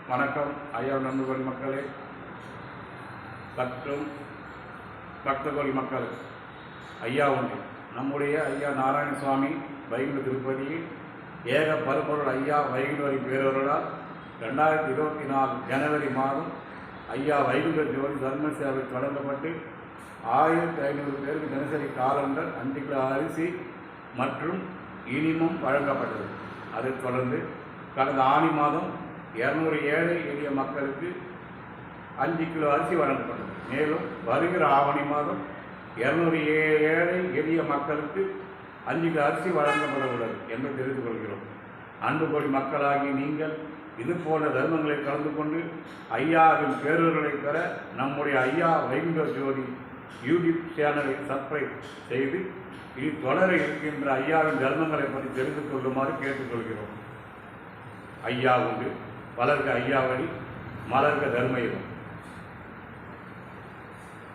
வணக்கம் ஐயா நண்பர்கள் மக்களே மற்றும் பக்தகோடி மக்கள். ஐயா உண்டு நம்முடைய ஐயா நாராயணசுவாமி வைகுண்ட திருப்பதியில் ஏக பருப்பொருள் ஐயா வைகுண்டவரி பேரவர்களால் 2024 ஜனவரி மாதம் ஐயா வைகுண்ட ஜோதி தர்ம சேவை தொடங்கப்பட்டு 1500 பேருக்கு தினசரி காலண்டர் 5 கிலோ அரிசி மற்றும் இனிமும் வழங்கப்பட்டது. அதைத் தொடர்ந்து கடந்த ஆணி மாதம் 200 ஏழை எளிய மக்களுக்கு 5 கிலோ அரிசி வழங்கப்பட்டது. மேலும் வருகிற ஆவணி மாதம் 200 ஏழை எளிய மக்களுக்கு 5 கிலோ அரிசி வழங்கப்பட உள்ளது என்று தெரிந்து கொள்கிறோம். அன்பு கோடி மக்களாகி நீங்கள் இது போன்ற தர்மங்களை கலந்து கொண்டு ஐயாவின் பேரர்களை பெற நம்முடைய ஐயா வைகுண்ட ஜோதி யூடியூப் சேனலை சப்ஸ்கிரைப் செய்து இது தொடர இருக்கின்ற ஐயாவின் தர்மங்களை பற்றி தெரிந்து கொள்ளுமாறு கேட்டுக்கொள்கிறோம். ஐயா உண்டு, வளர்க ஐயா வழி, மலர்க தர்மயுகம்.